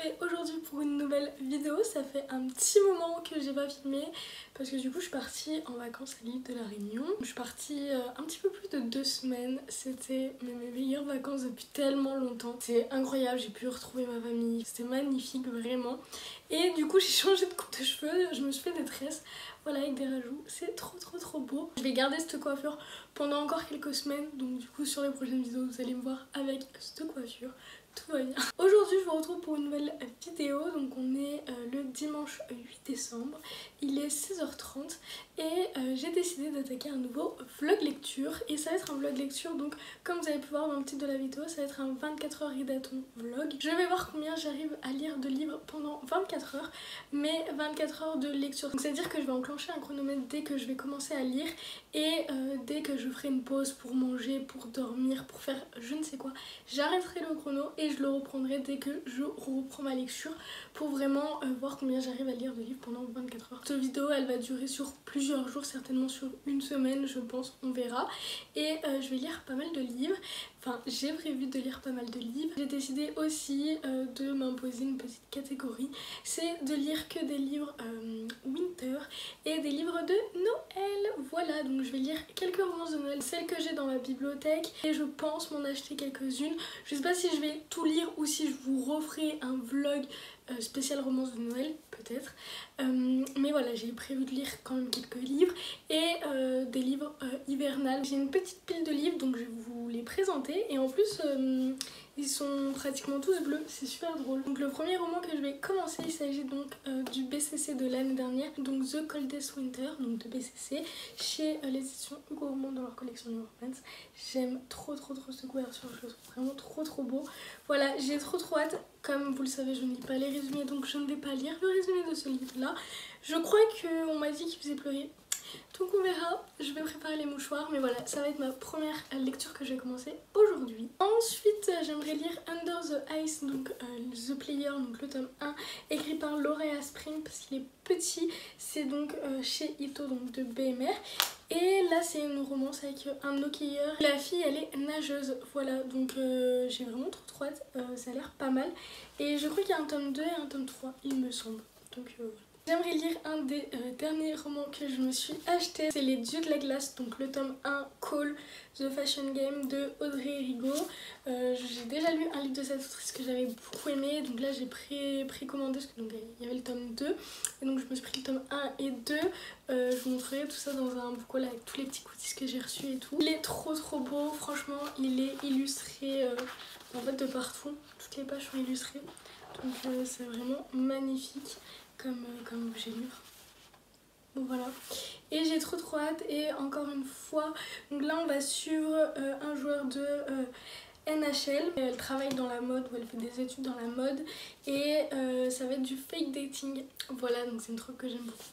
retrouver aujourd'hui pour une nouvelle vidéo. Ça fait un petit moment que j'ai pas filmé parce que du coup je suis partie en vacances à l'île de la Réunion. Je suis partie un petit peu plus de 2 semaines. C'était mes meilleures vacances depuis tellement longtemps. C'est incroyable, j'ai pu retrouver ma famille. C'était magnifique vraiment. Et du coup j'ai changé de coupe de cheveux, je me suis fait des tresses, voilà, avec des rajouts. C'est trop beau. Je vais garder cette coiffure pendant encore quelques semaines. Donc du coup sur les prochaines vidéos vous allez me voir avec cette coiffure. Tout va bien. Aujourd'hui je vous retrouve pour une nouvelle vidéo. Donc on est le dimanche 8 décembre. Il est 16h30 et j'ai décidé d'attaquer un nouveau vlog lecture. Et ça va être un vlog lecture, donc comme vous avez pu voir dans le titre de la vidéo, ça va être un 24 heures readathon vlog. Je vais voir combien j'arrive à lire de livres pendant 24 heures, mais 24 heures de lecture. Donc c'est à dire que je vais enclencher un chronomètre dès que je vais commencer à lire et dès que je ferai une pause pour manger, pour dormir, pour faire je ne sais quoi, j'arrêterai le chrono et je le reprendrai dès que je reprends ma lecture pour vraiment voir combien j'arrive à lire de livres pendant 24 heures. Cette vidéo elle va durer sur plusieurs jours, certainement sur une semaine je pense, on verra. Et je vais lire pas mal de livres, enfin j'ai prévu de lire pas mal de livres. J'ai décidé aussi de m'imposer une petite catégorie, c'est de lire que des livres winter et des livres de Noël. Voilà, donc je vais lire quelques romances de Noël, celles que j'ai dans ma bibliothèque, et je pense m'en acheter quelques-unes. Je sais pas si je vais tout lire ou si je vous referai un vlog spécial romance de Noël, peut-être. Mais voilà, j'ai prévu de lire quand même quelques livres et des livres hivernales. J'ai une petite pile de livres, donc je vais vous les présenter. Et en plus, ils sont pratiquement tous bleus, c'est super drôle. Donc le premier roman que je vais commencer, il s'agit donc du BCC de l'année dernière, donc The Coldest Winter, donc de BCC, chez les éditions Hugo Roman dans leur collection New Romance. J'aime trop cette couverture, je le trouve vraiment trop beau. Voilà, j'ai trop hâte. Comme vous le savez, je ne lis pas les résumés, donc je ne vais pas lire le résumé de ce livre-là. Je crois qu'on m'a dit qu'il faisait pleurer. Donc on verra, je vais préparer les mouchoirs, mais voilà, ça va être ma première lecture que je vais commencer aujourd'hui. Ensuite, j'aimerais lire Under the Ice, donc The Player, donc le tome 1, écrit par Laurea Spring, parce qu'il est petit, c'est donc chez Ito, donc de BMR. Et là c'est une romance avec un hockeyeur. La fille elle est nageuse, voilà, donc j'ai vraiment trop hâte, ça a l'air pas mal. Et je crois qu'il y a un tome 2 et un tome 3, il me semble, donc voilà. J'aimerais lire un des derniers romans que je me suis acheté, c'est Les Dieux de la Glace, donc le tome 1, Call, The Fashion Game de Audrey Rigaud. J'ai déjà lu un livre de cette autrice que j'avais beaucoup aimé, donc là j'ai précommandé parce que donc, il y avait le tome 2, et donc je me suis pris le tome 1 et 2. Je vous montrerai tout ça dans un book haul avec tous les petits goodies que j'ai reçus et tout. Il est trop beau, franchement, il est illustré en fait de partout, toutes les pages sont illustrées, donc c'est vraiment magnifique comme objet livre. Donc voilà, et j'ai trop hâte. Et encore une fois, donc là on va suivre un joueur de NHL. Elle travaille dans la mode, ou elle fait des études dans la mode, et ça va être du fake dating. Voilà, donc c'est une truc que j'aime beaucoup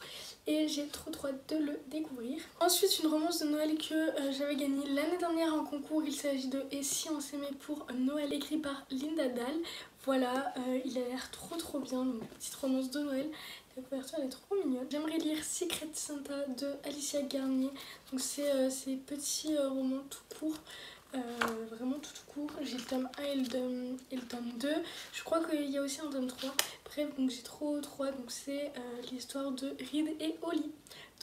et j'ai trop hâte de le découvrir. Ensuite, une romance de Noël que j'avais gagnée l'année dernière en concours. Il s'agit de Et si on s'aimait pour Noël, écrit par Linda Dahl. Voilà, il a l'air trop bien, donc petite romance de Noël. La couverture elle est trop mignonne. J'aimerais lire Secret Santa de Alicia Garnier. Donc c'est ces petits romans tout courts. Vraiment tout court. J'ai le tome 1 et le tome 2. Je crois qu'il y a aussi un tome 3. Bref, donc j'ai trop hâte. Donc c'est l'histoire de Reed et Holly.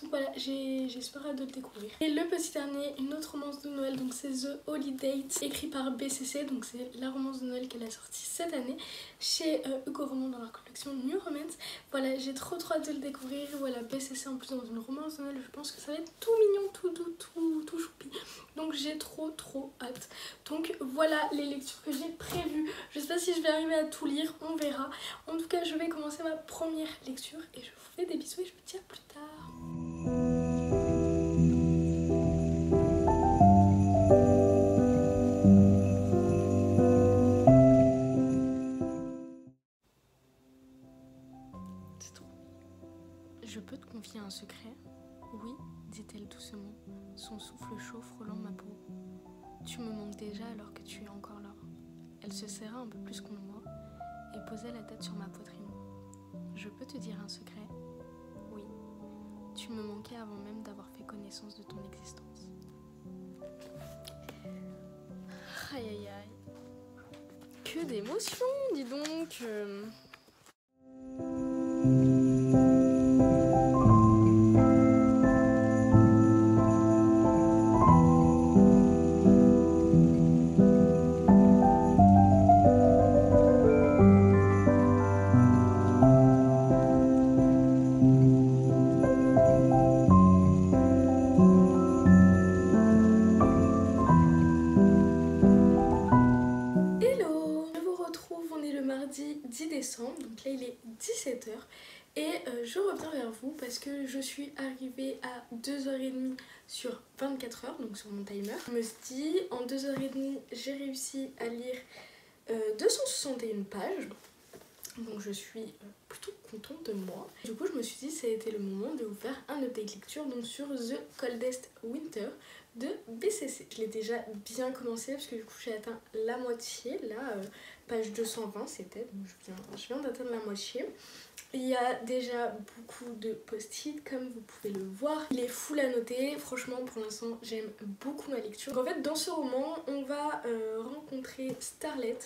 Donc voilà, j'espère hâte de le découvrir. Et le petit dernier, une autre romance de Noël, donc c'est The Holiday, écrit par BCC, donc c'est la romance de Noël qu'elle a sortie cette année chez Hugo Roman dans leur collection New Romance. Voilà, j'ai trop hâte de le découvrir. Voilà, BCC en plus dans une romance de Noël, je pense que ça va être tout mignon, tout doux, tout choupi. Donc j'ai trop hâte. Donc voilà les lectures que j'ai prévues. Je sais pas si je vais arriver à tout lire, on verra. En tout cas, je vais commencer ma première lecture et je vous fais des bisous et je vous dis à plus tard. C'est trop. Je peux te confier un secret? Oui, dit-elle doucement, son souffle chaud frôlant ma peau. Tu me manques déjà alors que tu es encore là. Elle se serra un peu plus contre moi et posait la tête sur ma poitrine. Je peux te dire un secret? Oui, tu me manquais avant même d'avoir fait connaissance de ton existence. Aïe. Que d'émotions, dis donc. mardi 10 décembre, donc là il est 17 h. Et je reviens vers vous parce que je suis arrivée à 2h30 sur 24 heures, donc sur mon timer. Je me suis dit, en 2h30, j'ai réussi à lire 261 pages. Donc je suis plutôt contente de moi. Du coup je me suis dit ça a été le moment de vous faire un update lecture donc sur The Coldest Winter de BCC. Je l'ai déjà bien commencé parce que du coup j'ai atteint la moitié, là page 220 c'était, donc je viens d'atteindre la moitié. Il y a déjà beaucoup de post-it comme vous pouvez le voir. Il est full à noter, franchement pour l'instant j'aime beaucoup ma lecture. Donc, en fait dans ce roman on va rencontrer Starlet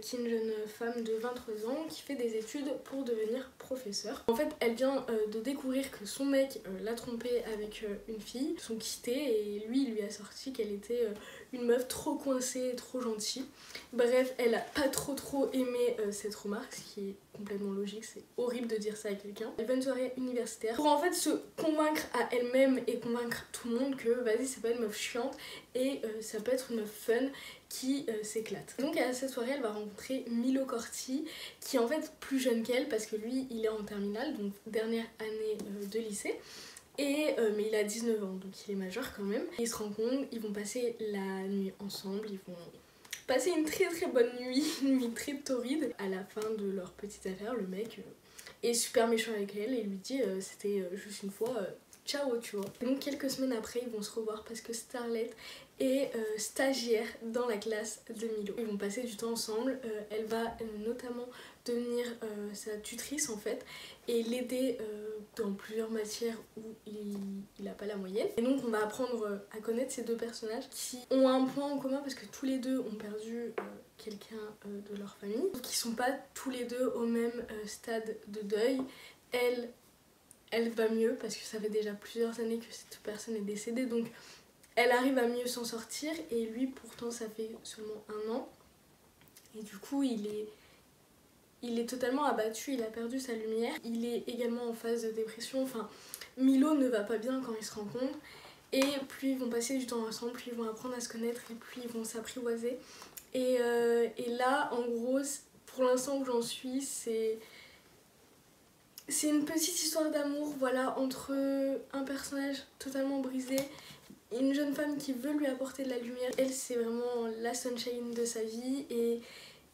qui est une jeune femme de 23 ans qui fait des études pour devenir professeure. En fait elle vient de découvrir que son mec l'a trompée avec une fille, ils sont quittés et lui il lui a sorti qu'elle était une meuf trop coincée et trop gentille. Bref, elle a pas trop aimé cette remarque, ce qui est complètement logique, c'est horrible de dire ça à quelqu'un. Elle va à une soirée universitaire pour en fait se convaincre à elle-même et convaincre tout le monde que vas-y c'est pas une meuf chiante et ça peut être une meuf fun qui s'éclate. Donc à cette soirée elle va rencontrer Milo Corti qui est en fait plus jeune qu'elle parce que lui il est en terminale, donc dernière année de lycée. Mais il a 19 ans donc il est majeur quand même. Ils se rencontrent, ils vont passer la nuit ensemble, ils vont passer une très bonne nuit, une nuit très torride. À la fin de leur petite affaire, le mec est super méchant avec elle et lui dit c'était juste une fois, ciao tu vois. Et donc quelques semaines après ils vont se revoir parce que Starlet est stagiaire dans la classe de Milo. Ils vont passer du temps ensemble, elle va notamment devenir sa tutrice en fait et l'aider dans plusieurs matières où il n'a pas la moyenne. Et donc on va apprendre à connaître ces deux personnages qui ont un point en commun parce que tous les deux ont perdu quelqu'un de leur famille, qui sont pas tous les deux au même stade de deuil. Elle va mieux parce que ça fait déjà plusieurs années que cette personne est décédée, donc elle arrive à mieux s'en sortir et lui pourtant ça fait seulement 1 an et du coup il est totalement abattu, il a perdu sa lumière, il est également en phase de dépression, enfin Milo ne va pas bien quand ils se rencontrent et plus ils vont passer du temps ensemble, plus ils vont apprendre à se connaître et plus ils vont s'apprivoiser et là en gros pour l'instant où j'en suis c'est une petite histoire d'amour voilà entre un personnage totalement brisé, une jeune femme qui veut lui apporter de la lumière. Elle c'est vraiment la sunshine de sa vie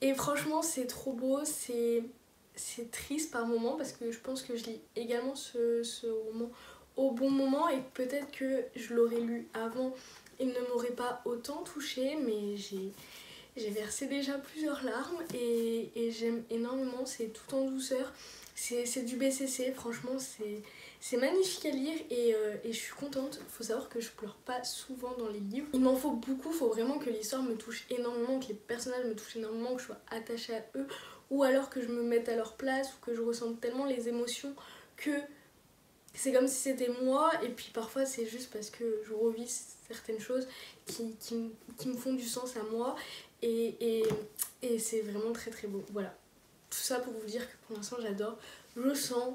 et franchement c'est trop beau, c'est triste par moments parce que je pense que je lis également ce roman au bon moment et peut-être que je l'aurais lu avant, il ne m'aurait pas autant touchée, mais j'ai versé déjà plusieurs larmes et j'aime énormément, c'est tout en douceur, c'est du BCC, franchement c'est magnifique à lire et je suis contente. Faut savoir que je pleure pas souvent dans les livres, il m'en faut beaucoup, faut vraiment que l'histoire me touche énormément, que les personnages me touchent énormément, que je sois attachée à eux ou alors que je me mette à leur place ou que je ressente tellement les émotions que c'est comme si c'était moi et puis parfois c'est juste parce que je revis certaines choses qui me font du sens à moi et c'est vraiment très beau. Voilà, tout ça pour vous dire que pour l'instant j'adore, je sens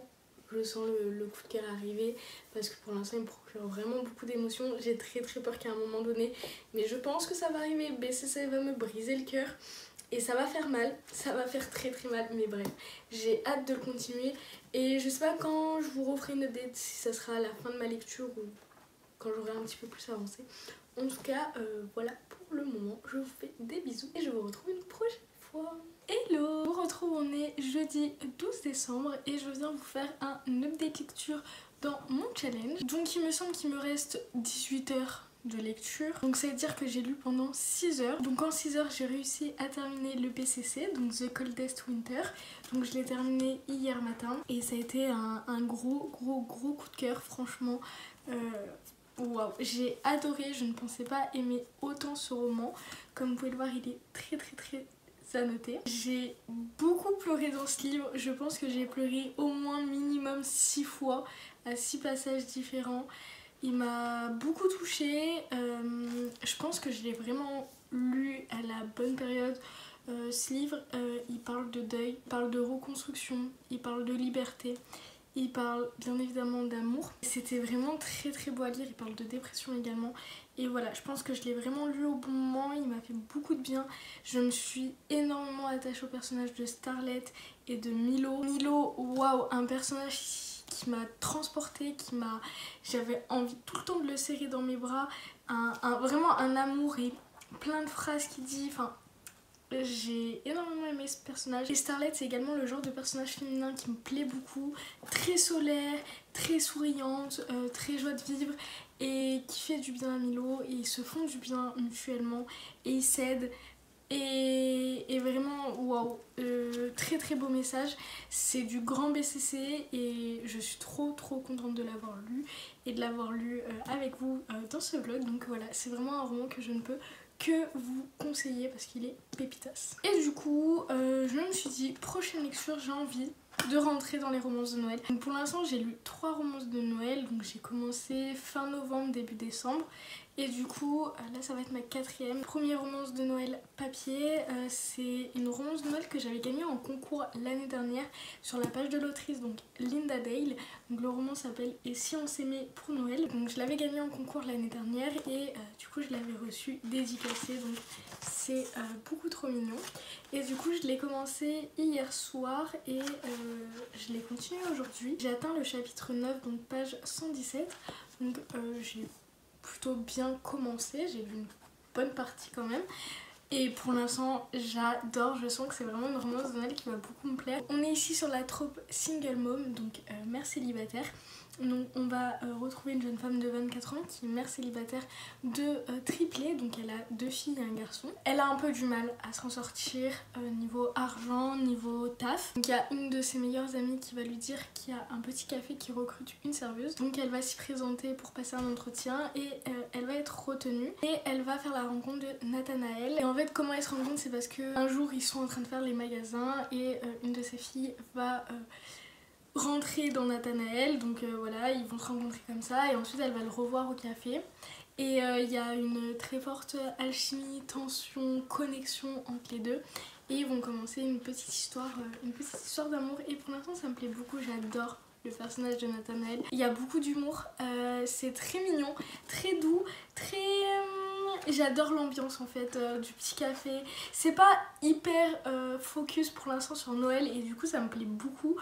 le coup de cœur arriver parce que pour l'instant il me procure vraiment beaucoup d'émotions. J'ai très peur qu'à un moment donné, mais je pense que ça va arriver, BCC va me briser le cœur et ça va faire mal, ça va faire très mal, mais bref, j'ai hâte de le continuer et je sais pas quand je vous referai une update, si ça sera à la fin de ma lecture ou quand j'aurai un petit peu plus avancé. En tout cas, voilà pour le moment, je vous fais des bisous et je vous retrouve une prochaine fois. Hello! On retrouve, on est jeudi 12 décembre et je viens vous faire un update lecture dans mon challenge. Donc il me semble qu'il me reste 18 heures de lecture, donc ça veut dire que j'ai lu pendant 6 heures. Donc en 6 heures j'ai réussi à terminer le BCC, donc The Coldest Winter, donc je l'ai terminé hier matin et ça a été un gros coup de cœur, franchement. Waouh, j'ai adoré, je ne pensais pas aimer autant ce roman. Comme vous pouvez le voir, il est très à noter. J'ai beaucoup pleuré dans ce livre, je pense que j'ai pleuré au moins minimum 6 fois à 6 passages différents. Il m'a beaucoup touchée, je pense que je l'ai vraiment lu à la bonne période. Ce livre, il parle de deuil, il parle de reconstruction, il parle de liberté, Il parle bien évidemment d'amour. C'était vraiment très très beau à lire, il parle de dépression également. Et voilà, je pense que je l'ai vraiment lu au bon moment, il m'a fait beaucoup de bien. Je me suis énormément attachée au personnage de Starlet et de Milo. Milo, waouh, un personnage qui m'a transportée, j'avais envie tout le temps de le serrer dans mes bras. Vraiment un amour et plein de phrases qu'il dit, enfin... J'ai énormément aimé ce personnage. Et Starlet, c'est également le genre de personnage féminin qui me plaît beaucoup. Très solaire, très souriante, très joie de vivre et qui fait du bien à Milo. Et ils se font du bien mutuellement et ils s'aident. Et vraiment, waouh, très très beau message. C'est du grand BCC et je suis trop contente de l'avoir lu et de l'avoir lu avec vous dans ce vlog. Donc voilà, c'est vraiment un roman que je ne peux que vous conseiller parce qu'il est pépitas. Et du coup, je me suis dit, prochaine lecture, j'ai envie de rentrer dans les romances de Noël. Donc pour l'instant, j'ai lu 3 romances de Noël. Donc j'ai commencé fin novembre, début décembre. Et du coup, là ça va être ma 4e. Première romance de Noël papier, c'est une romance de Noël que j'avais gagnée en concours l'année dernière sur la page de l'autrice, donc Linda Dale. Donc le roman s'appelle Et si on s'aimait pour Noël. Donc je l'avais gagnée en concours l'année dernière et du coup je l'avais reçue dédicacée. Donc c'est beaucoup trop mignon. Et du coup je l'ai commencé hier soir et je l'ai continué aujourd'hui. J'ai atteint le chapitre 9, donc page 117. Donc j'ai plutôt bien commencé, j'ai lu une bonne partie quand même. Et pour l'instant, j'adore, je sens que c'est vraiment une romance de Noël qui va beaucoup me plaire. On est ici sur la trope single mom, donc mère célibataire. Donc on va retrouver une jeune femme de 24 ans qui est mère célibataire de triplés, donc elle a 2 filles et un garçon. Elle a un peu du mal à s'en sortir niveau argent, niveau taf. Donc il y a une de ses meilleures amies qui va lui dire qu'il y a un petit café qui recrute une serveuse. Donc elle va s'y présenter pour passer un entretien et elle va être retenue. Et elle va faire la rencontre de Nathanaël. Et en fait comment elle se rencontre, c'est parce qu'un jour ils sont en train de faire les magasins et une de ses filles va... rentrer dans Nathanaël, donc voilà, ils vont se rencontrer comme ça et ensuite elle va le revoir au café et il y a une très forte alchimie, tension, connexion entre les deux et ils vont commencer une petite histoire d'amour et pour l'instant ça me plaît beaucoup, j'adore le personnage de Nathanaël. Il y a beaucoup d'humour, c'est très mignon, très doux, très... J'adore l'ambiance en fait du petit café. C'est pas hyper focus pour l'instant sur Noël et du coup ça me plaît beaucoup.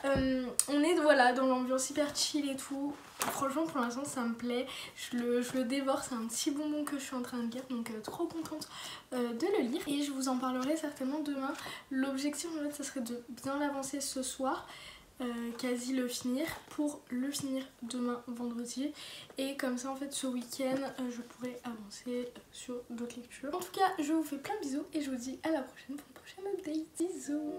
On est voilà, dans l'ambiance hyper chill et tout. Franchement pour l'instant ça me plaît. Je le dévore, c'est un petit bonbon que je suis en train de lire. Donc trop contente de le lire. Et je vous en parlerai certainement demain. L'objectif en fait ça serait de bien l'avancer ce soir. Quasi le finir pour le finir demain vendredi et comme ça en fait ce week-end je pourrai avancer sur d'autres lectures. En tout cas je vous fais plein de bisous et je vous dis à la prochaine pour une prochaine update. Bisous.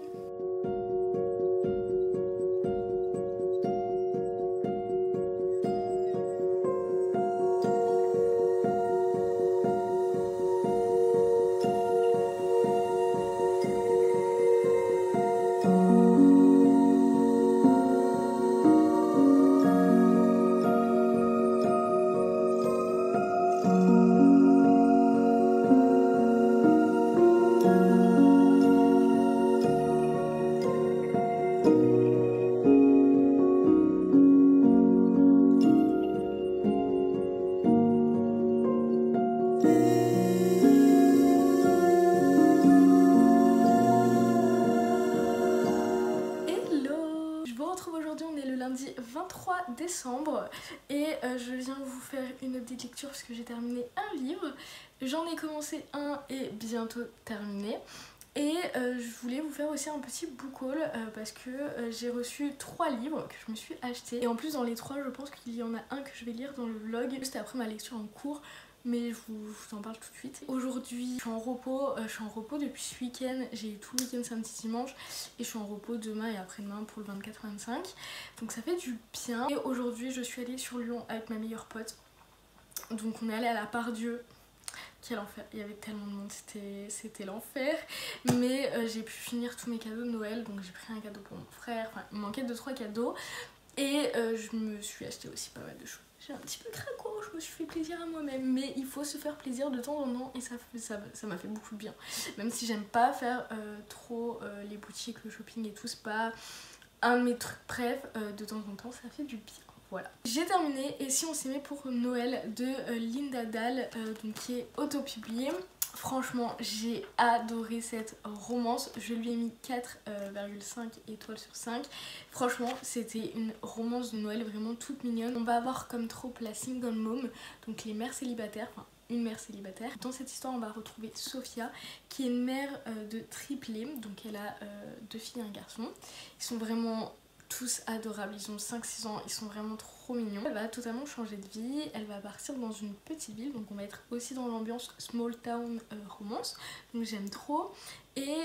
Lundi 23 décembre et je viens vous faire une update lecture parce que j'ai terminé un livre. J'en ai commencé un et bientôt terminé. Et je voulais vous faire aussi un petit book haul parce que j'ai reçu 3 livres que je me suis achetés. Et en plus dans les 3 je pense qu'il y en a un que je vais lire dans le vlog juste après ma lecture en cours. Mais je vous en parle tout de suite. Aujourd'hui je suis en repos depuis ce week-end, j'ai eu tout le week-end samedi dimanche et je suis en repos demain et après-demain pour le 24-25. Donc ça fait du bien. Et aujourd'hui je suis allée sur Lyon avec ma meilleure pote. Donc on est allé à la Part-Dieu. Quel enfer, il y avait tellement de monde, c'était l'enfer. Mais j'ai pu finir tous mes cadeaux de Noël, donc j'ai pris un cadeau pour mon frère, enfin il me manquait 2-3 cadeaux. Et je me suis acheté aussi pas mal de choses. J'ai un petit peu craquant, je me suis fait plaisir à moi-même. Mais il faut se faire plaisir de temps en temps et ça m'a fait beaucoup de bien. Même si j'aime pas faire trop les boutiques, le shopping et tout, c'est pas un de mes trucs bref, de temps en temps ça fait du bien. Voilà. J'ai terminé Et si on s'aimait pour Noël de Linda Dahl, donc qui est auto-publiée. Franchement, j'ai adoré cette romance. Je lui ai mis 4,5 étoiles sur 5. Franchement, c'était une romance de Noël vraiment toute mignonne. On va avoir comme trope la single mom, donc les mères célibataires, enfin une mère célibataire. Dans cette histoire, on va retrouver Sophia, qui est une mère de triplés, donc elle a 2 filles et un garçon. Ils sont vraiment tous adorables, ils ont 5-6 ans, ils sont vraiment trop mignons. Elle va totalement changer de vie, elle va partir dans une petite ville, donc on va être aussi dans l'ambiance small town romance, donc j'aime trop. Et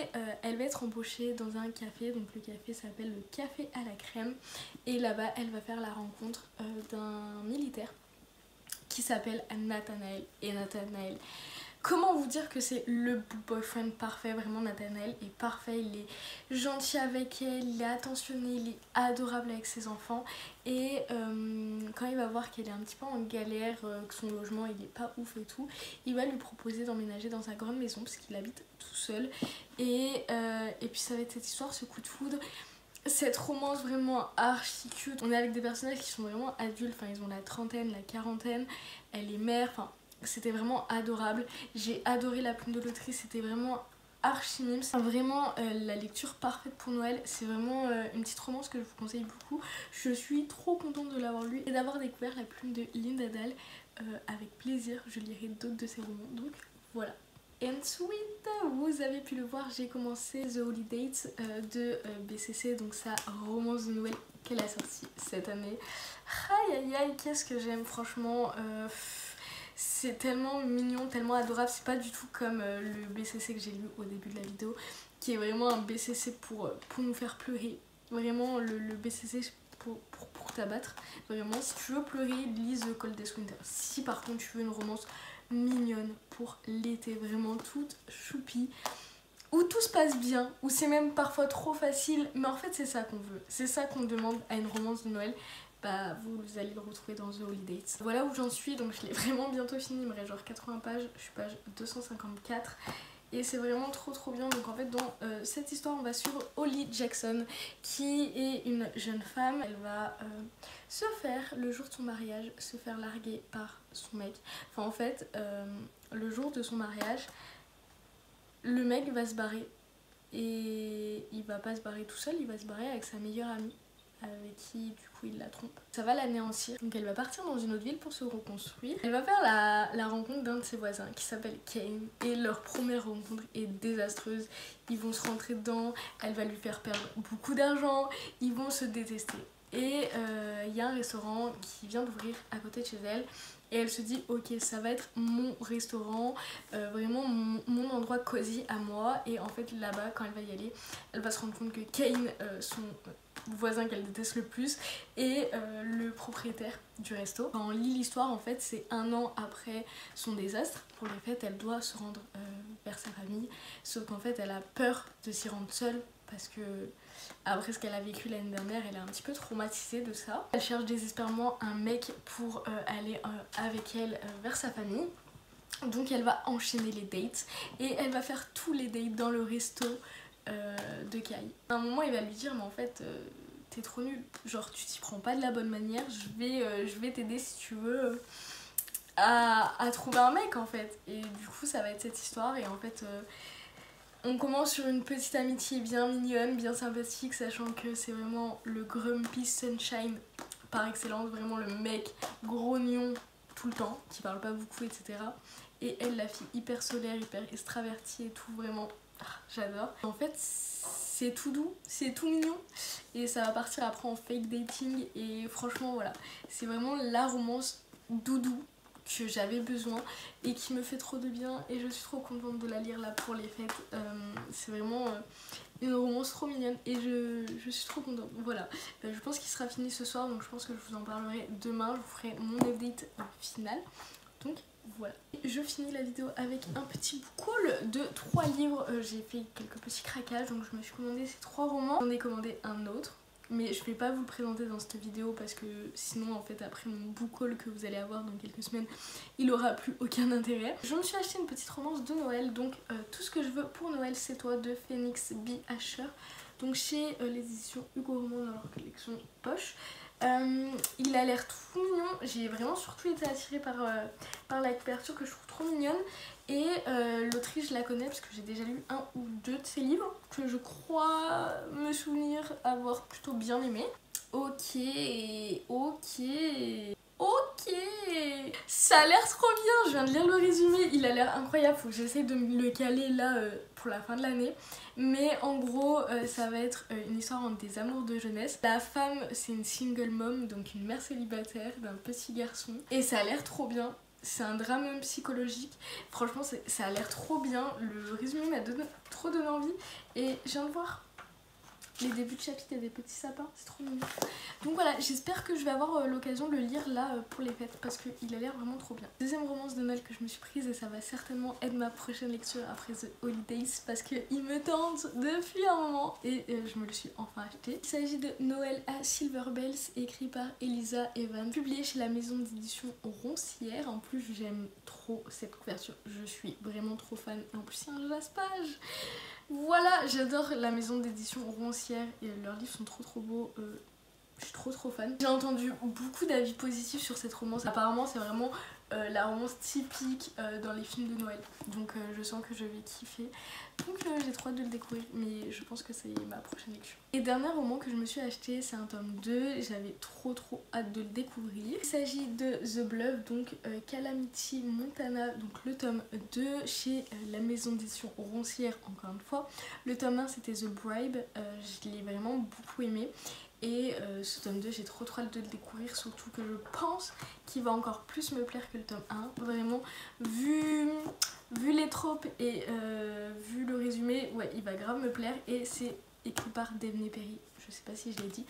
elle va être embauchée dans un café, donc le café s'appelle le Café à la Crème. Et là-bas, elle va faire la rencontre d'un militaire qui s'appelle Nathanaël. Et Nathanaël, comment vous dire que c'est le boyfriend parfait, vraiment. Nathanaël est parfait, il est gentil avec elle, il est attentionné, il est adorable avec ses enfants. Et quand il va voir qu'elle est un petit peu en galère, que son logement il est pas ouf et tout, il va lui proposer d'emménager dans sa grande maison parce qu'il habite tout seul. Et puis ça va être cette histoire, ce coup de foudre, cette romance vraiment archi cute. On est avec des personnages qui sont vraiment adultes, enfin ils ont la trentaine, la quarantaine, elle est mère, enfin c'était vraiment adorable. J'ai adoré La Plume de l'Autrice, c'était vraiment archi mime. C'est vraiment la lecture parfaite pour Noël. C'est vraiment une petite romance que je vous conseille beaucoup. Je suis trop contente de l'avoir lu et d'avoir découvert La Plume de Linda Dahl. Avec plaisir, je lirai d'autres de ses romans, donc voilà. Et ensuite, vous avez pu le voir, j'ai commencé The Holidays de BCC, donc sa romance de Noël qu'elle a sortie cette année. Aïe aïe aïe, qu'est-ce que j'aime, franchement. C'est tellement mignon, tellement adorable. C'est pas du tout comme le BCC que j'ai lu au début de la vidéo, qui est vraiment un BCC pour nous faire pleurer. Vraiment, le BCC pour t'abattre. Vraiment, si tu veux pleurer, lis The Coldest Winter. Si par contre tu veux une romance mignonne pour l'été, vraiment toute choupie, où tout se passe bien, où c'est même parfois trop facile, mais en fait c'est ça qu'on veut, c'est ça qu'on demande à une romance de Noël, bah vous allez le retrouver dans The Holidays. Voilà où j'en suis, donc je l'ai vraiment bientôt fini, il me reste genre 80 pages, je suis page 254. Et c'est vraiment trop bien. Donc en fait dans cette histoire on va suivre Holly Jackson, qui est une jeune femme. Elle va se faire, le jour de son mariage, se faire larguer par son mec. Enfin en fait le jour de son mariage, le mec va se barrer. Et il va pas se barrer tout seul, il va se barrer avec sa meilleure amie, avec qui du coup il la trompe. Ça va l'anéantir, donc elle va partir dans une autre ville pour se reconstruire. Elle va faire la rencontre d'un de ses voisins qui s'appelle Kane, et leur première rencontre est désastreuse. Ils vont se rentrer dedans, elle va lui faire perdre beaucoup d'argent, ils vont se détester. Et il y a un restaurant qui vient d'ouvrir à côté de chez elle. Et elle se dit ok, ça va être mon restaurant, vraiment mon endroit cosy à moi. Et en fait là-bas, quand elle va y aller, elle va se rendre compte que Kane, son voisin qu'elle déteste le plus, est le propriétaire du resto. Quand on lit l'histoire, en fait c'est 1 an après son désastre. Pour les fêtes, elle doit se rendre vers sa famille, sauf qu'en fait elle a peur de s'y rendre seule parce que après ce qu'elle a vécu l'année dernière, elle est un petit peu traumatisée de ça. Elle cherche désespérément un mec pour aller avec elle vers sa famille. Donc elle va enchaîner les dates et elle va faire tous les dates dans le resto de Kai. À un moment il va lui dire mais en fait t'es trop nulle, genre tu t'y prends pas de la bonne manière, je vais t'aider si tu veux à trouver un mec en fait. Et du coup ça va être cette histoire et en fait on commence sur une petite amitié bien mignonne, bien sympathique, sachant que c'est vraiment le grumpy sunshine par excellence, vraiment le mec grognon tout le temps, qui parle pas beaucoup, etc. Et elle, la fille hyper solaire, hyper extravertie et tout, vraiment, j'adore. En fait, c'est tout doux, c'est tout mignon, et ça va partir après en fake dating, et franchement, voilà, c'est vraiment la romance doudou que j'avais besoin et qui me fait trop de bien et je suis trop contente de la lire là pour les fêtes. C'est vraiment une romance trop mignonne et je suis trop contente. Voilà, je pense qu'il sera fini ce soir, donc je pense que je vous en parlerai demain, je vous ferai mon update final. Donc voilà. Je finis la vidéo avec un petit book haul de 3 livres. J'ai fait quelques petits craquages, donc je me suis commandé ces 3 romans. J'en ai commandé un autre, mais je vais pas vous le présenter dans cette vidéo parce que sinon en fait après mon book haul que vous allez avoir dans quelques semaines, il aura plus aucun intérêt. Je me suis acheté une petite romance de Noël, donc Tout ce que je veux pour Noël c'est toi de Phoenix B. Asher. donc chez les éditions Hugo Roman dans leur collection Poche. Il a l'air tout mignon, j'ai vraiment surtout été attirée par la couverture que je trouve trop mignonne. Et l'autrice je la connais parce que j'ai déjà lu un ou deux de ses livres que je crois me souvenir avoir plutôt bien aimé. Ok, ça a l'air trop bien, je viens de lire le résumé, il a l'air incroyable, faut que j'essaye de me le caler là pour la fin de l'année. Mais en gros ça va être une histoire entre des amours de jeunesse. La femme c'est une single mom, donc une mère célibataire d'un petit garçon, et ça a l'air trop bien. C'est un drame psychologique, franchement ça a l'air trop bien, le résumé m'a trop donné envie. Et je viens de voir les débuts de chapitre et des petits sapins, c'est trop mignon. Donc voilà, j'espère que je vais avoir l'occasion de le lire là pour les fêtes parce qu'il a l'air vraiment trop bien. Deuxième romance de Noël que je me suis prise et ça va certainement être ma prochaine lecture après The Holidays parce qu'il me tente depuis un moment et je me le suis enfin acheté. Il s'agit de Noël à Silver Bells, écrit par Elisa Evan, publié chez la maison d'édition Roncière. En plus j'aime trop cette couverture, je suis vraiment trop fan et en plus c'est un jaspage. Voilà, j'adore la maison d'édition Roncière et leurs livres sont trop beaux, je suis trop fan. J'ai entendu beaucoup d'avis positifs sur cette romance, apparemment c'est vraiment la romance typique dans les films de Noël, donc je sens que je vais kiffer. Donc j'ai trop hâte de le découvrir, mais je pense que c'est ma prochaine lecture. Et dernier roman que je me suis acheté, c'est un tome 2, j'avais trop hâte de le découvrir. Il s'agit de The Bluff, donc Calamity Montana, donc le tome 2 chez la maison d'édition Roncière encore une fois. Le tome 1 c'était The Bribe, je l'ai vraiment beaucoup aimé. Et ce tome 2 j'ai trop hâte de le découvrir, surtout que je pense qu'il va encore plus me plaire que le tome 1. Vraiment, vu les tropes et vu le résumé, ouais il va grave me plaire. Et c'est écrit par Devney Perry, je sais pas si je l'ai dit,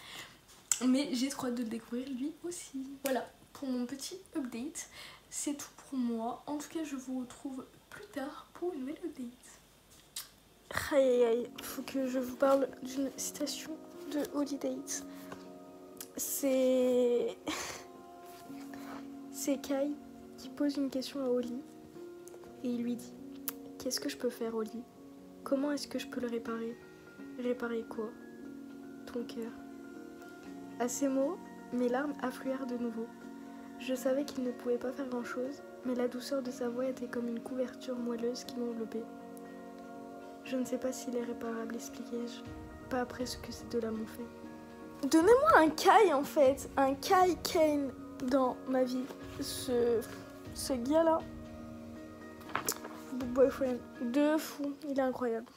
mais j'ai trop hâte de le découvrir lui aussi. Voilà pour mon petit update, c'est tout pour moi. En tout cas je vous retrouve plus tard pour une nouvelle update. Aïe, faut que je vous parle d'une citation de Holidays. C'est Kai qui pose une question à Holly et il lui dit: qu'est-ce que je peux faire, Holly? Comment est-ce que je peux le réparer? Réparer quoi? Ton cœur. À ces mots, mes larmes affluèrent de nouveau. Je savais qu'il ne pouvait pas faire grand-chose, mais la douceur de sa voix était comme une couverture moelleuse qui m'enveloppait. Je ne sais pas s'il est réparable, expliquai-je. Pas après ce que ces deux-là m'ont fait. Donnez-moi un Kai en fait, un Kai Kane dans ma vie. Ce gars-là, boyfriend, de fou, il est incroyable.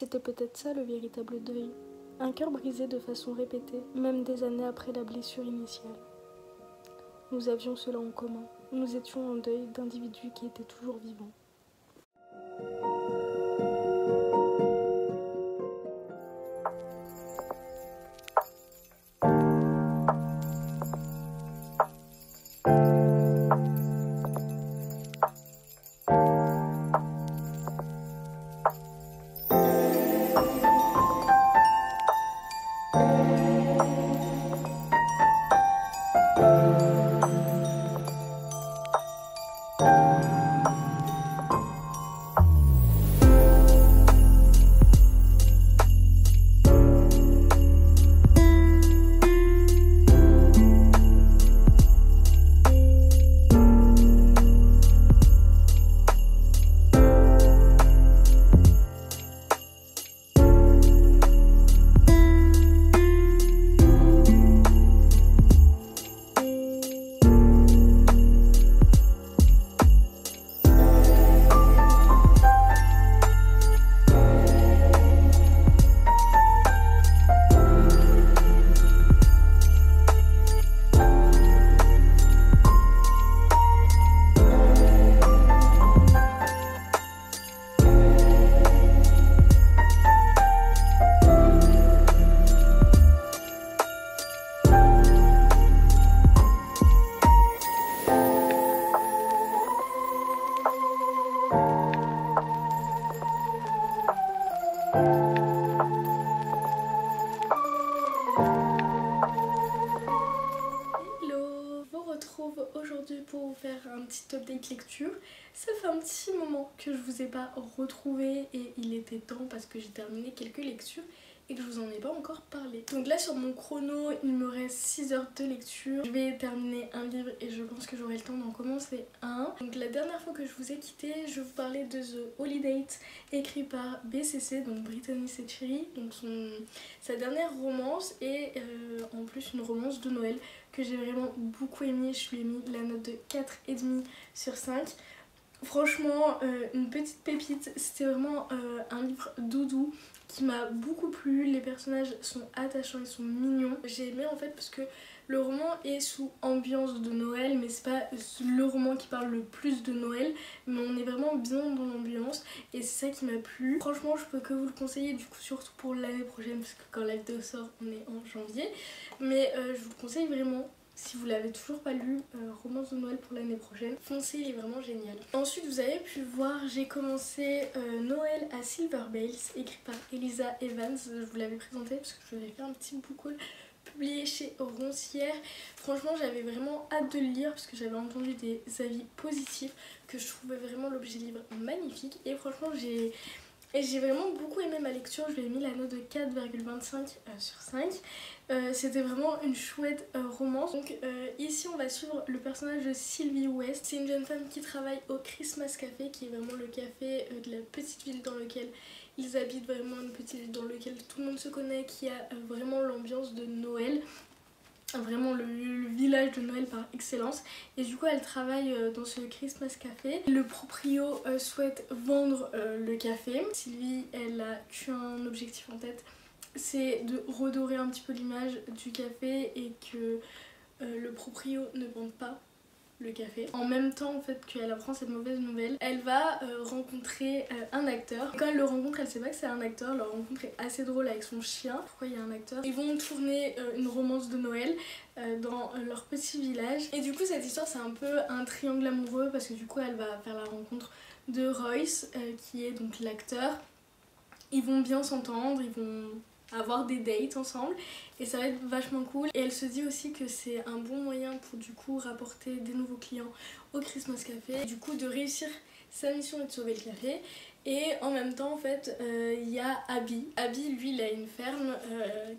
C'était peut-être ça le véritable deuil. Un cœur brisé de façon répétée, même des années après la blessure initiale. Nous avions cela en commun. Nous étions en deuil d'individus qui étaient toujours vivants. pour faire un petit update lecture. Ça fait un petit moment que je vous ai pas retrouvé et il était temps parce que j'ai terminé quelques lectures et que je vous en ai pas encore parlé. Donc là sur mon chrono il me reste 6 heures de lecture. Je vais terminer un livre et je pense que j'aurai le temps d'en commencer un. Donc la dernière fois que je vous ai quitté, je vous parlais de The Holiday écrit par BCC, donc Brittany Setcheri, donc sa dernière romance et en plus une romance de Noël que j'ai vraiment beaucoup aimée. Je lui ai mis la note de 4,5 sur 5. Franchement, une petite pépite, c'était vraiment un livre doudou qui m'a beaucoup plu. Les personnages sont attachants, ils sont mignons. J'ai aimé en fait parce que le roman est sous ambiance de Noël, mais c'est pas le roman qui parle le plus de Noël, mais on est vraiment bien dans l'ambiance et c'est ça qui m'a plu. Franchement, je peux que vous le conseiller, du coup surtout pour l'année prochaine parce que quand la vidéo sort, on est en janvier, mais je vous le conseille vraiment. Si vous l'avez toujours pas lu, Romance de Noël pour l'année prochaine, foncez, il est vraiment génial. Ensuite, vous avez pu voir, j'ai commencé Noël à Silver Bales, écrit par Elisa Evans. Je vous l'avais présenté parce que je vous avais fait un petit book haul publié chez Roncière. Franchement, j'avais vraiment hâte de le lire parce que j'avais entendu des avis positifs, que je trouvais vraiment l'objet livre magnifique. Et franchement, j'ai vraiment beaucoup aimé ma lecture. Je lui ai mis la note de 4,25 sur 5. C'était vraiment une chouette romance. Donc ici on va suivre le personnage de Sylvie West. C'est une jeune femme qui travaille au Christmas Café, qui est vraiment le café de la petite ville dans laquelle ils habitent, vraiment une petite ville dans laquelle tout le monde se connaît, qui a vraiment l'ambiance de Noël. Vraiment le village de Noël par excellence. Et du coup elle travaille dans ce Christmas Café. Le proprio souhaite vendre le café. Sylvie, elle a qu'un objectif en tête, c'est de redorer un petit peu l'image du café et que le proprio ne vende pas le café. En même temps en fait qu'elle apprend cette mauvaise nouvelle, elle va rencontrer un acteur. Quand elle le rencontre, elle sait pas que c'est un acteur. Leur rencontre est assez drôle avec son chien. Pourquoi il y a un acteur? Ils vont tourner une romance de Noël dans leur petit village. Et du coup cette histoire c'est un peu un triangle amoureux parce que du coup elle va faire la rencontre de Royce qui est donc l'acteur. Ils vont bien s'entendre, ils vont avoir des dates ensemble et ça va être vachement cool. Et elle se dit aussi que c'est un bon moyen pour du coup rapporter des nouveaux clients au Christmas Café, du coup de réussir sa mission et de sauver le café. Et en même temps en fait il y a Abby. Abby lui il a une ferme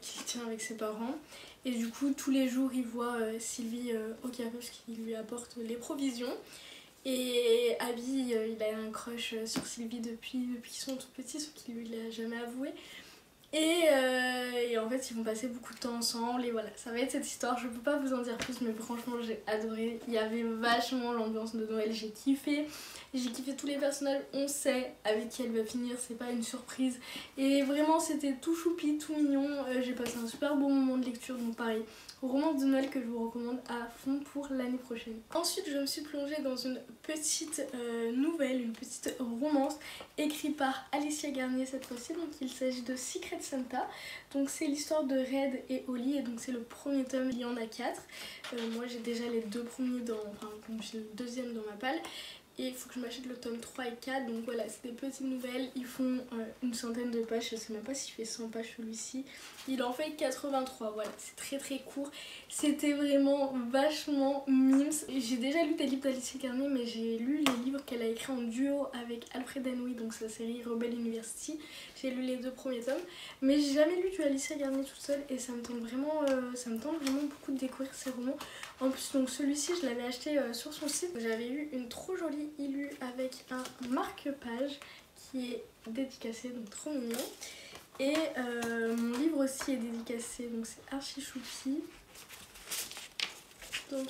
qu'il tient avec ses parents et du coup tous les jours il voit Sylvie au café parce qu'il lui apporte les provisions. Et Abby il a un crush sur Sylvie depuis qu'ils sont tout petits, sauf qu'il lui l'a jamais avoué. Et en fait ils vont passer beaucoup de temps ensemble et voilà, ça va être cette histoire. Je peux pas vous en dire plus mais franchement j'ai adoré. Il y avait vachement l'ambiance de Noël, j'ai kiffé tous les personnages. On sait avec qui elle va finir, c'est pas une surprise et vraiment c'était tout choupi, tout mignon. J'ai passé un super bon moment de lecture, donc pareil, romance de Noël que je vous recommande à fond pour l'année prochaine. Ensuite je me suis plongée dans une petite nouvelle, une petite romance écrite par Alicia Garnier cette fois-ci. Donc il s'agit de Secret Santa. Donc c'est l'histoire de Red et Holly et donc c'est le premier tome, il y en a 4. Moi j'ai déjà les 2 premiers j'ai le deuxième dans ma palle. Et il faut que je m'achète le tome 3 et 4. Donc voilà, c'est des petites nouvelles. Ils font une centaine de pages. Je sais même pas s'il fait 100 pages celui-ci. Il en fait 83. Voilà, c'est très très court. C'était vraiment vachement mimes. J'ai déjà lu des livres d'Alicia Garnier, mais j'ai lu les livres qu'elle a écrits en duo avec Alfred Henry, donc sa série Rebel University. J'ai lu les 2 premiers tomes. Mais j'ai jamais lu du Alicia Garnier toute seule et ça me tente vraiment beaucoup de découvrir ses romans. En plus, donc celui-ci, je l'avais acheté sur son site. J'avais eu une trop jolie illu avec un marque-page qui est dédicacé, donc trop mignon. Et mon livre aussi est dédicacé, donc c'est archi choupi. Donc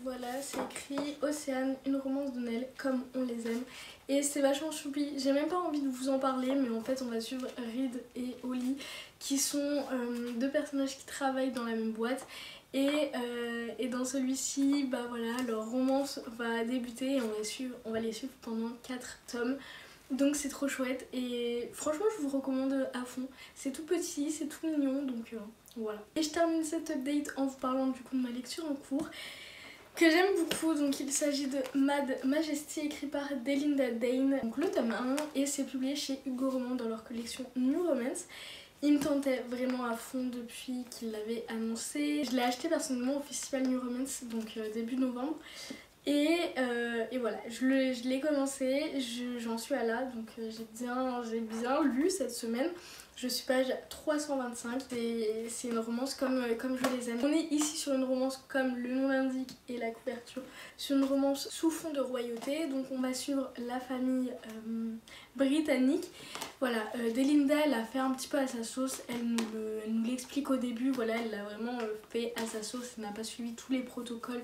voilà, c'est écrit Océane, une romance de Noël comme on les aime. Et c'est vachement choupi. J'ai même pas envie de vous en parler, mais en fait on va suivre Reed et Holly qui sont 2 personnages qui travaillent dans la même boîte. Et dans celui-ci, bah voilà, leur romance va débuter et on va les suivre pendant 4 tomes. Donc c'est trop chouette et franchement je vous recommande à fond. C'est tout petit, c'est tout mignon, donc voilà. Et je termine cette update en vous parlant du coup de ma lecture en cours que j'aime beaucoup. Donc il s'agit de Mad Majesty écrit par Delinda Dane, donc le tome 1, et c'est publié chez Hugo Roman dans leur collection New Romance. Il me tentait vraiment à fond depuis qu'il l'avait annoncé. Je l'ai acheté personnellement au festival New Romance, donc début novembre. Et voilà, je l'ai commencé, j'en suis à là, donc j'ai bien lu cette semaine. Je suis page 325 et c'est une romance comme je les aime. On est ici sur une romance comme le nom l'indique et la couverture, sur une romance sous fond de royauté. Donc on va suivre la famille britannique. Voilà, Delinda elle a fait un petit peu à sa sauce, elle nous l'explique au début, voilà, elle l'a vraiment fait à sa sauce, elle n'a pas suivi tous les protocoles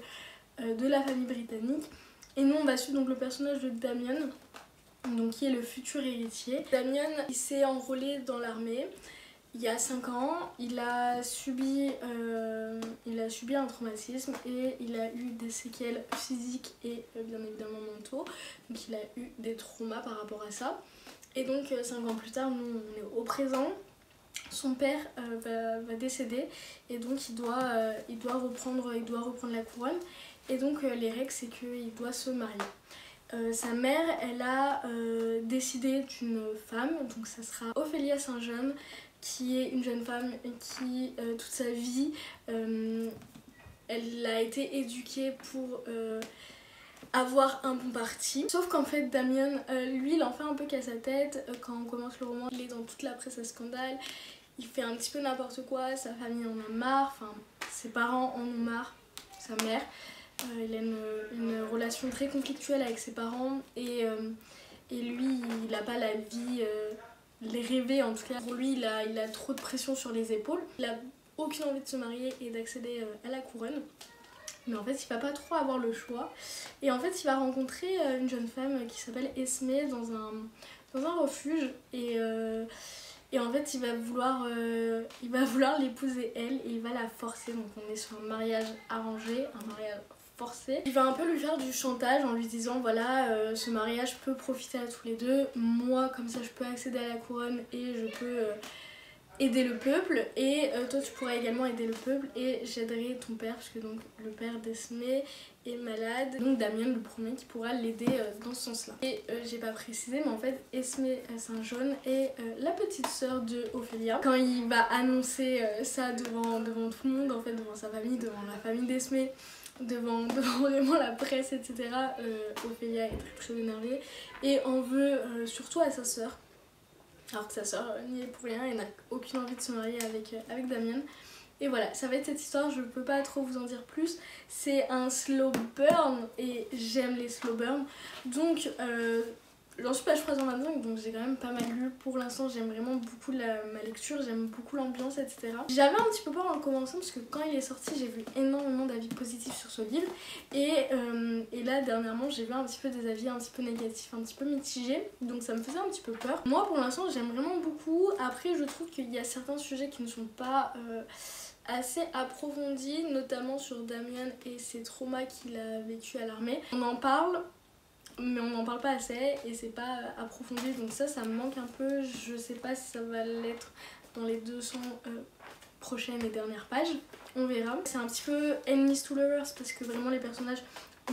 de la famille britannique. Et nous on va suivre donc le personnage de Damien, donc qui est le futur héritier. Damien il s'est enrôlé dans l'armée il y a 5 ans, il a subi un traumatisme et il a eu des séquelles physiques et bien évidemment mentaux, donc il a eu des traumas par rapport à ça. Et donc 5 ans plus tard, nous on est au présent, son père va décéder et donc il doit reprendre la couronne. Et donc les règles c'est qu'il doit se marier. Sa mère elle a décidé d'une femme, donc ça sera Ophélia Saint-John, qui est une jeune femme qui toute sa vie elle a été éduquée pour avoir un bon parti. Sauf qu'en fait Damien lui il en fait un peu qu'à sa tête. Quand on commence le roman il est dans toute la presse à scandale, il fait un petit peu n'importe quoi, sa famille en a marre, enfin ses parents en ont marre, sa mère. Il a une relation très conflictuelle avec ses parents et lui il n'a pas la vie les rêver en tout cas. Pour lui il a trop de pression sur les épaules, il a aucune envie de se marier et d'accéder à la couronne, mais en fait il va pas trop avoir le choix. Et en fait il va rencontrer une jeune femme qui s'appelle Esmé dans un refuge et en fait il va vouloir l'épouser elle et il va la forcer. Donc on est sur un mariage arrangé, un mariage forcé. Il va un peu lui faire du chantage en lui disant voilà ce mariage peut profiter à tous les deux, moi comme ça je peux accéder à la couronne et je peux aider le peuple et toi tu pourras également aider le peuple et j'aiderai ton père parce que donc le père d'Esmé est malade, donc Damien le premier qui pourra l'aider dans ce sens là. Et j'ai pas précisé mais en fait Esmé Saint-John est la petite sœur de Ophélia. Quand il va annoncer ça devant tout le monde, en fait devant sa famille, devant la famille d'Esmé, devant vraiment la presse etc, Ophélia est très énervée et en veut surtout à sa sœur. Alors que sa sœur n'y est pour rien et n'a aucune envie de se marier avec Damien. Et voilà, ça va être cette histoire, je peux pas trop vous en dire plus. C'est un slow burn et j'aime les slow burn. Donc j'en suis page 325, donc j'ai quand même pas mal lu. Pour l'instant j'aime vraiment beaucoup ma lecture, j'aime beaucoup l'ambiance etc. J'avais un petit peu peur en le commençant parce que quand il est sorti j'ai vu énormément d'avis positifs sur ce livre. Et là dernièrement j'ai vu un petit peu des avis un petit peu négatifs, un petit peu mitigés. Donc ça me faisait un petit peu peur. Moi pour l'instant j'aime vraiment beaucoup. Après je trouve qu'il y a certains sujets qui ne sont pas assez approfondis, notamment sur Damien et ses traumas qu'il a vécu à l'armée. On en parle mais on n'en parle pas assez et c'est pas approfondi, donc ça me manque un peu. Je sais pas si ça va l'être dans les 200 prochaines et dernières pages, on verra. C'est un petit peu enemies to lovers parce que vraiment les personnages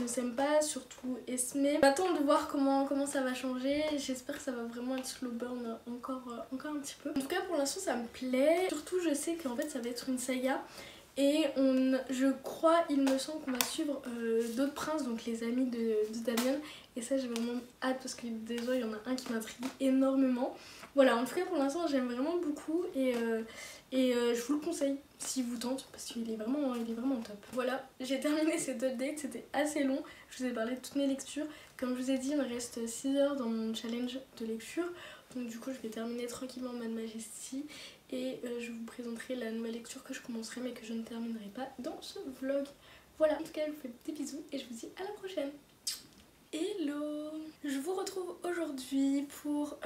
ne s'aiment pas, surtout Esmé. J'attends de voir comment ça va changer, j'espère que ça va vraiment être slow burn encore un petit peu. En tout cas pour l'instant ça me plaît, surtout je sais qu'en fait ça va être une saga. Et je crois, il me semble qu'on va suivre d'autres princes, donc les amis de Damien. Et ça j'ai vraiment hâte parce que déjà il y en a un qui m'intrigue énormément. Voilà, en tout cas pour l'instant j'aime vraiment beaucoup et je vous le conseille si vous tente parce qu'il est vraiment top. Voilà, j'ai terminé cet update, c'était assez long. Je vous ai parlé de toutes mes lectures. Comme je vous ai dit, il me reste 6 heures dans mon challenge de lecture. Donc du coup je vais terminer tranquillement Mad Majesty et je vous présenterai la nouvelle lecture que je commencerai mais que je ne terminerai pas dans ce vlog. Voilà, en tout cas je vous fais des bisous et je vous dis à la prochaine. Hello! Je vous retrouve aujourd'hui pour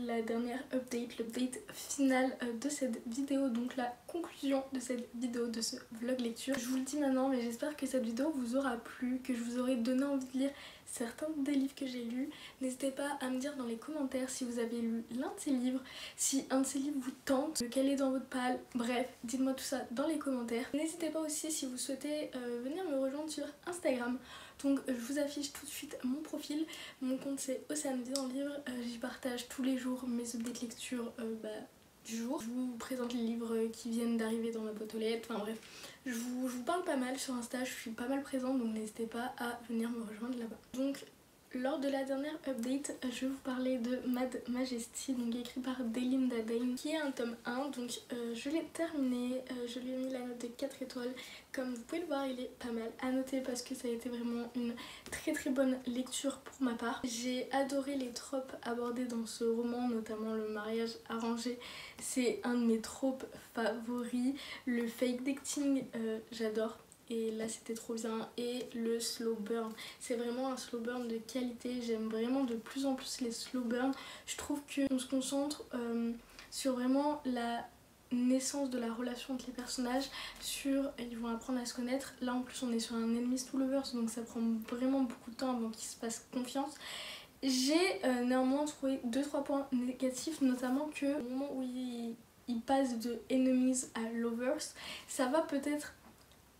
la dernière l'update final de cette vidéo, donc la conclusion de cette vidéo, de ce vlog lecture. Je vous le dis maintenant mais j'espère que cette vidéo vous aura plu, que je vous aurai donné envie de lire certains des livres que j'ai lus. N'hésitez pas à me dire dans les commentaires si vous avez lu l'un de ces livres, si un de ces livres vous tente, lequel est dans votre palle, bref, dites-moi tout ça dans les commentaires. N'hésitez pas aussi si vous souhaitez venir me rejoindre sur Instagram. Donc je vous affiche tout de suite mon profil, mon compte c'est Océane Vie dans le livre, j'y partage tous les jours mes updates lecture du jour. Je vous présente les livres qui viennent d'arriver dans ma boîte aux lettres, enfin bref, Je vous parle pas mal sur Insta, je suis pas mal présente, donc n'hésitez pas à venir me rejoindre là-bas. Donc lors de la dernière update, je vais vous parler de Mad Majesty, donc écrit par Delinda Dane, qui est un tome 1, donc je l'ai terminé, je lui ai mis la note de 4 étoiles. Comme vous pouvez le voir, il est pas mal à noter parce que ça a été vraiment une très bonne lecture pour ma part. J'ai adoré les tropes abordées dans ce roman, notamment le mariage arrangé, c'est un de mes tropes favoris. Le fake dating, j'adore. Et là c'était trop bien. Et le slow burn, c'est vraiment un slow burn de qualité. J'aime vraiment de plus en plus les slow burn. Je trouve qu'on se concentre sur vraiment la naissance de la relation entre les personnages, ils vont apprendre à se connaître. Là en plus on est sur un enemies to lovers, donc ça prend vraiment beaucoup de temps avant qu'ils se fassent confiance. J'ai néanmoins trouvé 2-3 points négatifs, notamment que au moment où ils passent de enemies à lovers, ça va peut-être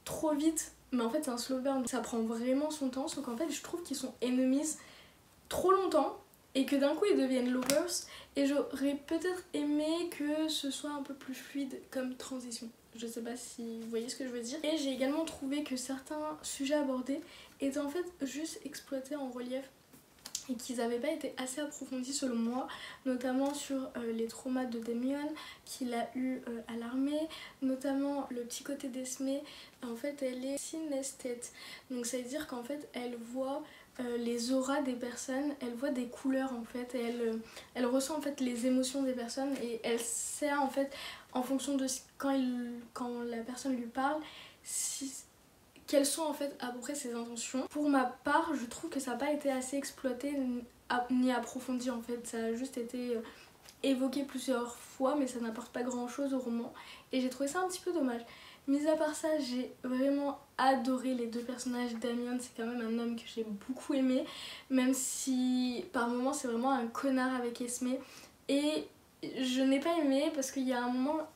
trop vite, mais en fait c'est un slow burn, ça prend vraiment son temps, sauf qu'en fait je trouve qu'ils sont enemies trop longtemps et que d'un coup ils deviennent lovers, et j'aurais peut-être aimé que ce soit un peu plus fluide comme transition. Je sais pas si vous voyez ce que je veux dire. Et j'ai également trouvé que certains sujets abordés étaient en fait juste exploités en relief et qu'ils n'avaient pas été assez approfondis selon moi, notamment sur les traumas de Damien qu'il a eu à l'armée, notamment le petit côté d'Esme. En fait elle est synesthète, donc ça veut dire qu'en fait elle voit les auras des personnes, elle voit des couleurs en fait, et elle ressent en fait les émotions des personnes, et elle sait en fait en fonction de quand la personne lui parle quelles sont en fait à peu près ses intentions. Pour ma part, je trouve que ça n'a pas été assez exploité ni approfondi en fait, ça a juste été évoqué plusieurs fois, mais ça n'apporte pas grand chose au roman, et j'ai trouvé ça un petit peu dommage. Mis à part ça, j'ai vraiment adoré les deux personnages. Damien, c'est quand même un homme que j'ai beaucoup aimé, même si par moments c'est vraiment un connard avec Esme, et je n'ai pas aimé parce qu'il y a un moment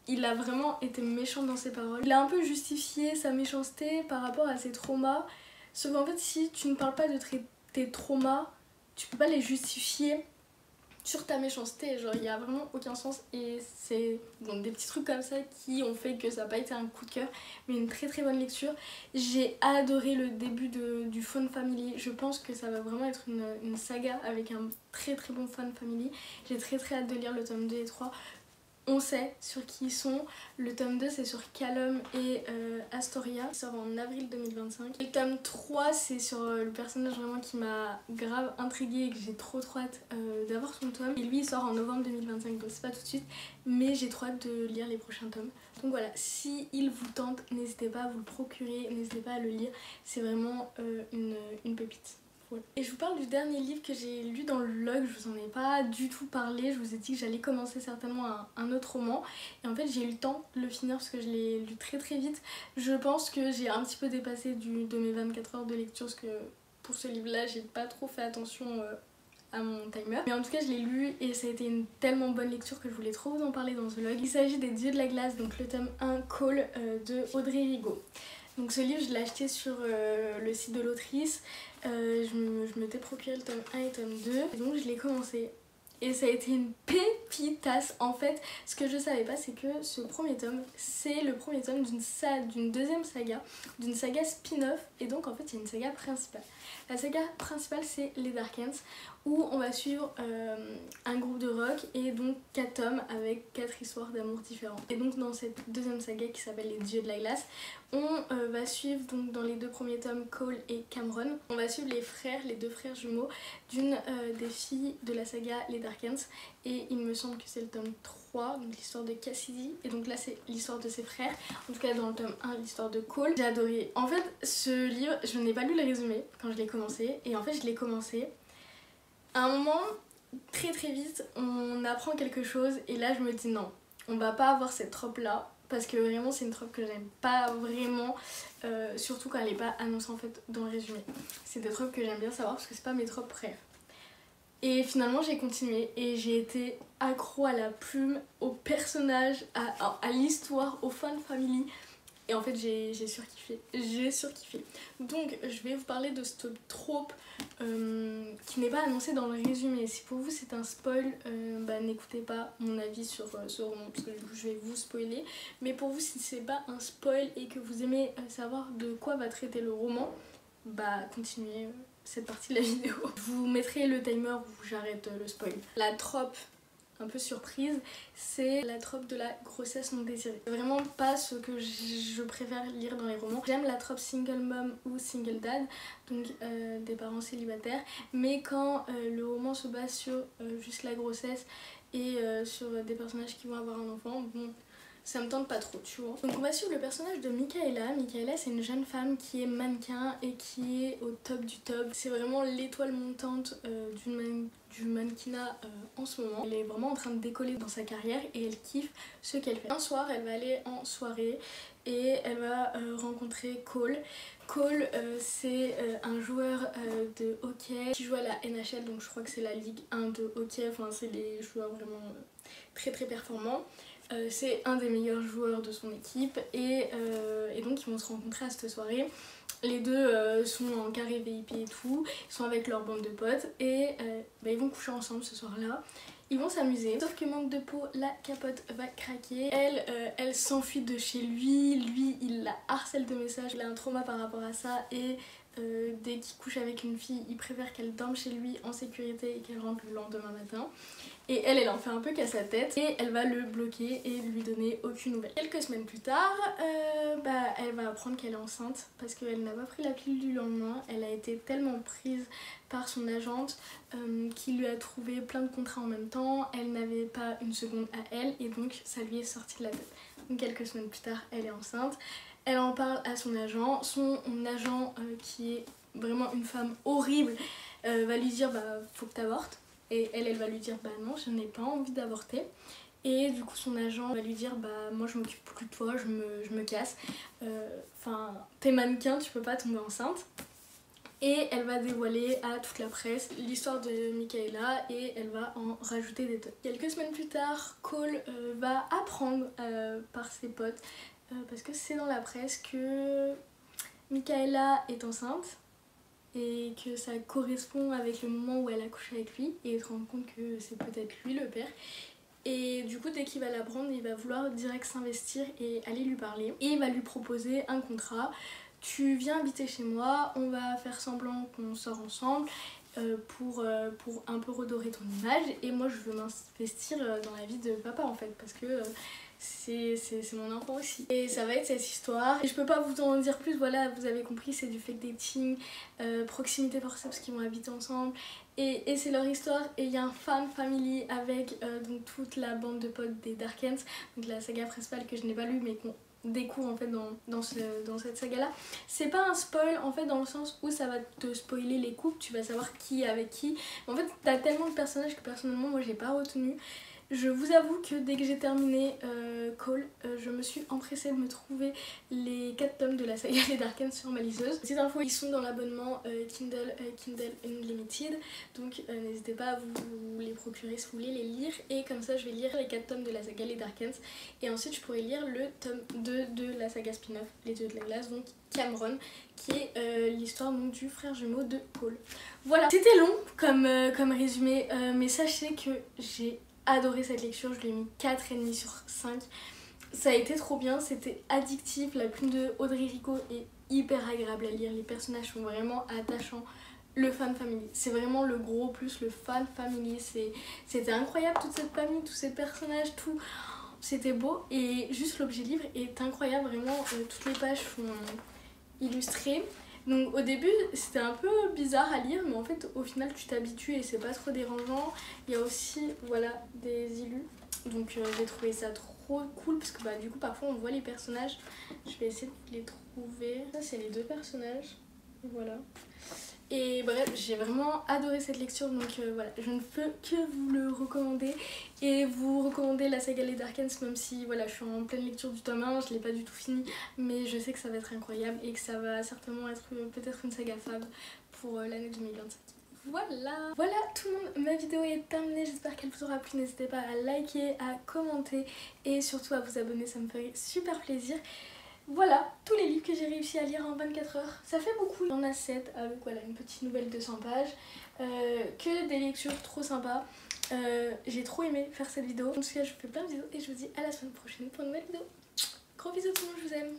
il a vraiment été méchant dans ses paroles. Il a un peu justifié sa méchanceté par rapport à ses traumas. Sauf qu'en fait, si tu ne parles pas de tes traumas, tu peux pas les justifier sur ta méchanceté. Genre, il y a vraiment aucun sens. Et c'est donc des petits trucs comme ça qui ont fait que ça n'a pas été un coup de cœur, mais une très bonne lecture. J'ai adoré le début du Fawn Family. Je pense que ça va vraiment être une saga avec un très bon Fawn Family. J'ai très hâte de lire le tome 2 et 3. On sait sur qui ils sont. Le tome 2 c'est sur Callum et Astoria, il sort en avril 2025. Le tome 3 c'est sur le personnage vraiment qui m'a grave intriguée et que j'ai trop hâte d'avoir son tome. Et lui il sort en novembre 2025, donc c'est pas tout de suite, mais j'ai trop hâte de lire les prochains tomes. Donc voilà, si il vous tente, n'hésitez pas à vous le procurer, n'hésitez pas à le lire, c'est vraiment une pépite. Et je vous parle du dernier livre que j'ai lu dans le vlog, je vous en ai pas du tout parlé, je vous ai dit que j'allais commencer certainement un autre roman, et en fait j'ai eu le temps de le finir parce que je l'ai lu très vite. Je pense que j'ai un petit peu dépassé de mes 24 heures de lecture parce que pour ce livre là j'ai pas trop fait attention à mon timer, mais en tout cas je l'ai lu et ça a été une tellement bonne lecture que je voulais trop vous en parler dans ce vlog. Il s'agit des Dieux de la glace, donc le tome 1 Call de Audrey Rigaud. Donc ce livre je l'ai acheté sur le site de l'autrice, je m'étais procuré le tome 1 et tome 2 et donc je l'ai commencé. Et ça a été une pépitasse. En fait, ce que je savais pas, c'est que ce premier tome, c'est le premier tome d'une deuxième saga, d'une saga spin-off, et donc en fait il y a une saga principale. La saga principale c'est les Darkens, où on va suivre un groupe de rock et donc 4 tomes avec 4 histoires d'amour différentes. Et donc dans cette deuxième saga qui s'appelle les Dieux de la glace, on va suivre donc dans les 2 premiers tomes Cole et Cameron. On va suivre les 2 frères jumeaux d'une des filles de la saga les Darkens, et il me semble que c'est le tome 3, donc l'histoire de Cassidy, et donc là c'est l'histoire de ses frères. En tout cas dans le tome 1 l'histoire de Cole. J'ai adoré. En fait ce livre, je n'ai pas lu le résumé quand je l'ai commencé, et en fait je l'ai commencé à un moment très vite, on apprend quelque chose et là je me dis non, on va pas avoir cette trope là, parce que vraiment c'est une trope que j'aime pas vraiment, surtout quand elle est pas annoncée en fait dans le résumé. C'est des tropes que j'aime bien savoir parce que c'est pas mes tropes préf. Et finalement j'ai continué et j'ai été accro à la plume, au personnage, à l'histoire, au fan family. Et en fait j'ai surkiffé. Donc je vais vous parler de cette trope qui n'est pas annoncée dans le résumé. Si pour vous c'est un spoil, n'écoutez pas mon avis sur ce roman parce que du coup je vais vous spoiler. Mais pour vous si c'est pas un spoil et que vous aimez savoir de quoi va traiter le roman, continuez cette partie de la vidéo. Je vous mettrai le timer où j'arrête le spoil. La trope un peu surprise, c'est la trope de la grossesse non désirée. C'est vraiment pas ce que je préfère lire dans les romans. J'aime la trope single mom ou single dad, donc des parents célibataires, mais quand le roman se base sur juste la grossesse et sur des personnages qui vont avoir un enfant, bon, ça me tente pas trop, tu vois. Donc on va suivre le personnage de Michaela. Michaela, c'est une jeune femme qui est mannequin et qui est au top du top. C'est vraiment l'étoile montante du mannequinat en ce moment. Elle est vraiment en train de décoller dans sa carrière et elle kiffe ce qu'elle fait. Un soir, elle va aller en soirée et elle va rencontrer Cole. Cole, c'est un joueur de hockey qui joue à la NHL, donc je crois que c'est la Ligue 1 de hockey. Enfin, c'est les joueurs vraiment très performants. C'est un des meilleurs joueurs de son équipe et donc ils vont se rencontrer à cette soirée. Les deux sont en carré VIP et tout, ils sont avec leur bande de potes et ils vont coucher ensemble ce soir-là. Ils vont s'amuser, sauf que manque de peau, la capote va craquer. Elle s'enfuit de chez lui, il la harcèle de messages, il a un trauma par rapport à ça et dès qu'il couche avec une fille, il préfère qu'elle dorme chez lui en sécurité et qu'elle rentre le lendemain matin. Et elle en fait un peu qu'à sa tête et elle va le bloquer et lui donner aucune nouvelle. Quelques semaines plus tard, elle va apprendre qu'elle est enceinte parce qu'elle n'a pas pris la pilule du lendemain. Elle a été tellement prise par son agente qui lui a trouvé plein de contrats en même temps. Elle n'avait pas une seconde à elle et donc ça lui est sorti de la tête. Donc quelques semaines plus tard, elle est enceinte. Elle en parle à son agent. Son agent qui est vraiment une femme horrible va lui dire faut que t'avortes. Et elle va lui dire non, je n'ai pas envie d'avorter. Et du coup son agent va lui dire moi je m'occupe plus de toi, je me casse. Enfin, t'es mannequin, tu peux pas tomber enceinte. Et elle va dévoiler à toute la presse l'histoire de Michaela et elle va en rajouter des tonnes. Quelques semaines plus tard, Cole va apprendre par ses potes, parce que c'est dans la presse, que Michaela est enceinte et que ça correspond avec le moment où elle a couché avec lui et il se rend compte que c'est peut-être lui le père. Et du coup dès qu'il va l'apprendre, il va vouloir direct s'investir et aller lui parler et il va lui proposer un contrat. Tu viens habiter chez moi, on va faire semblant qu'on sort ensemble pour un peu redorer ton image et moi je veux m'investir dans la vie de papa en fait parce que c'est mon enfant aussi. Et ça va être cette histoire. Et je peux pas vous en dire plus, voilà, vous avez compris, c'est du fake dating, proximité forcée parce qu'ils vont habiter ensemble. Et c'est leur histoire. Et il y a un fan family avec donc toute la bande de potes des Darkens, donc la saga principale que je n'ai pas lue mais qu'on découvre en fait dans cette saga là. C'est pas un spoil en fait dans le sens où ça va te spoiler les couples, tu vas savoir qui est avec qui. En fait t'as tellement de personnages que personnellement moi j'ai pas retenu. Je vous avoue que dès que j'ai terminé Cole, je me suis empressée de me trouver les 4 tomes de la saga des Darkens sur ma liseuse. Petite info, ils sont dans l'abonnement Kindle Unlimited, donc n'hésitez pas à vous les procurer si vous voulez les lire. Et comme ça je vais lire les 4 tomes de la saga les Darkens et ensuite je pourrai lire le tome 2 de la saga spin-off Les Dieux de la Glace, donc Cameron, qui est l'histoire du frère jumeau de Cole. Voilà, c'était long comme résumé, mais sachez que j'ai adoré cette lecture, je lui ai mis 4,5 sur 5. Ça a été trop bien, c'était addictif, la plume de Audrey Rico est hyper agréable à lire, les personnages sont vraiment attachants. Le fan family, c'est vraiment le gros plus, le fan family, c'était incroyable toute cette famille, tous ces personnages, tout, c'était beau et juste l'objet livre est incroyable, vraiment toutes les pages sont illustrées. Donc au début c'était un peu bizarre à lire mais en fait au final tu t'habitues et c'est pas trop dérangeant. Il y a aussi voilà des illus, donc j'ai trouvé ça trop cool parce que du coup parfois on voit les personnages. Je vais essayer de les trouver. Ça c'est les deux personnages, voilà. Et bref, j'ai vraiment adoré cette lecture, donc voilà, je ne peux que vous le recommander et vous recommander la saga Les Darkens, même si voilà, je suis en pleine lecture du tome 1, je l'ai pas du tout fini, mais je sais que ça va être incroyable et que ça va certainement être peut-être une saga fab pour l'année 2025. Voilà tout le monde, ma vidéo est terminée, j'espère qu'elle vous aura plu, n'hésitez pas à liker, à commenter et surtout à vous abonner, ça me ferait super plaisir. Voilà, tous les livres que j'ai réussi à lire en 24 heures. Ça fait beaucoup. Il y en a 7 avec voilà, une petite nouvelle de 100 pages. Que des lectures trop sympas. J'ai trop aimé faire cette vidéo. En tout cas, je vous fais plein de vidéos et je vous dis à la semaine prochaine pour une nouvelle vidéo. Gros bisous tout le monde, je vous aime.